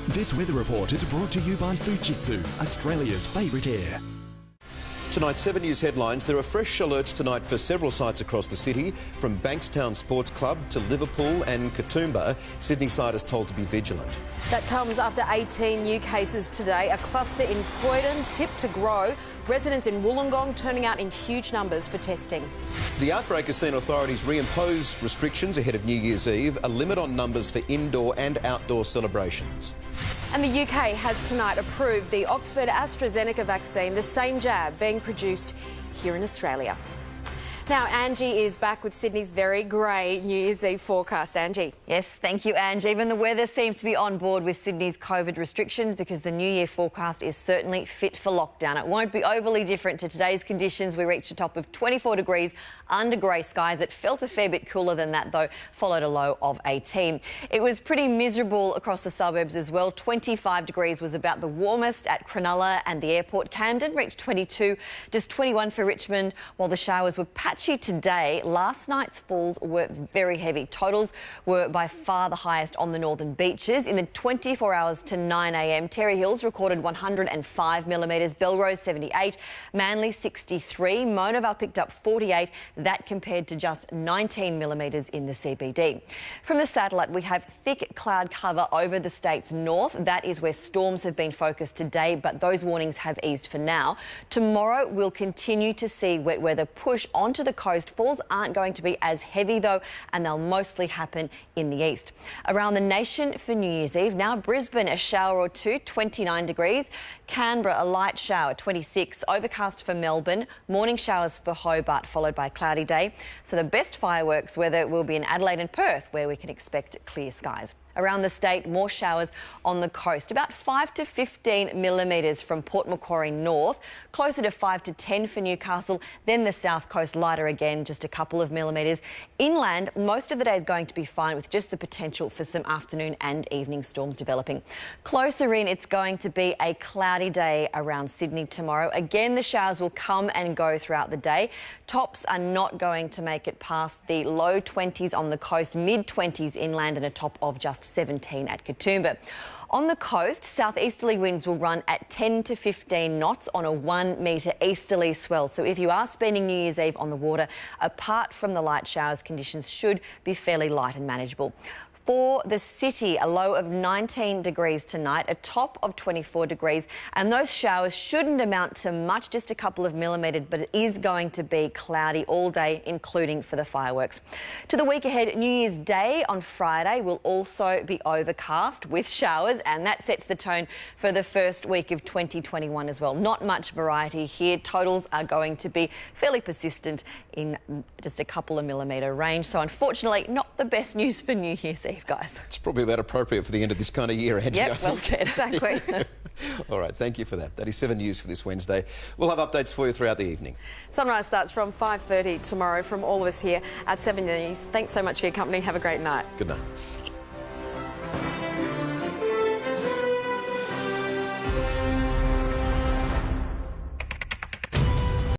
This weather report is brought to you by Fujitsu, Australia's favourite air. Tonight's 7 News headlines. There are fresh alerts tonight for several sites across the city, from Bankstown Sports Club to Liverpool and Katoomba. Sydney side is told to be vigilant. That comes after 18 new cases today. A cluster in Croydon tipped to grow. Residents in Wollongong turning out in huge numbers for testing. The outbreak has seen authorities reimpose restrictions ahead of New Year's Eve, a limit on numbers for indoor and outdoor celebrations. And the UK has tonight approved the Oxford AstraZeneca vaccine, the same jab being produced here in Australia. Now, Angie is back with Sydney's very grey New Year's Eve forecast. Angie. Yes, thank you, Angie. Even the weather seems to be on board with Sydney's COVID restrictions because the New Year forecast is certainly fit for lockdown. It won't be overly different to today's conditions. We reached a top of 24 degrees under grey skies. It felt a fair bit cooler than that, though, followed a low of 18. It was pretty miserable across the suburbs as well. 25 degrees was about the warmest at Cronulla and the airport. Camden reached 22, just 21 for Richmond, while the showers were patchy today. Last night's falls were very heavy. Totals were by far the highest on the northern beaches. In the 24 hours to 9 a.m, Terry Hills recorded 105 millimetres, Belrose 78, Manly 63, Mona Vale picked up 48. That compared to just 19 millimetres in the CBD. From the satellite, we have thick cloud cover over the state's north. That is where storms have been focused today, but those warnings have eased for now. Tomorrow, we'll continue to see wet weather push onto the coast. Falls aren't going to be as heavy, though, and they'll mostly happen in the east. Around the nation for New Year's Eve, now Brisbane, a shower or two, 29 degrees. Canberra, a light shower, 26. Overcast for Melbourne. Morning showers for Hobart, followed by a cloudy day. So the best fireworks weather will be in Adelaide and Perth, where we can expect clear skies. Around the state, more showers on the coast, about 5 to 15 millimetres from Port Macquarie north, closer to 5 to 10 for Newcastle, then the south coast lighter again, just a couple of millimetres. Inland, most of the day is going to be fine with just the potential for some afternoon and evening storms developing. Closer in, it's going to be a cloudy day around Sydney tomorrow. Again, the showers will come and go throughout the day. Tops are not going to make it past the low 20s on the coast, mid-20s inland, and a top of just 17 at Katoomba. On the coast, southeasterly winds will run at 10 to 15 knots on a 1 metre easterly swell. So if you are spending New Year's Eve on the water, apart from the light showers, conditions should be fairly light and manageable. For the city, a low of 19 degrees tonight, a top of 24 degrees, and those showers shouldn't amount to much, just a couple of millimetres, but it is going to be cloudy all day, including for the fireworks. To the week ahead, New Year's Day on Friday will also be overcast with showers, and that sets the tone for the first week of 2021 as well. Not much variety here. Totals are going to be fairly persistent in just a couple of millimetre range, so unfortunately not the best news for New Year's Eve, guys. It's probably about appropriate for the end of this kind of year, Angie. Yep, well said. Exactly. All right, thank you for that. That is 7 News for this Wednesday. We'll have updates for you throughout the evening. Sunrise starts from 5:30 tomorrow from all of us here at 7 News. Thanks so much for your company. Have a great night. Good night.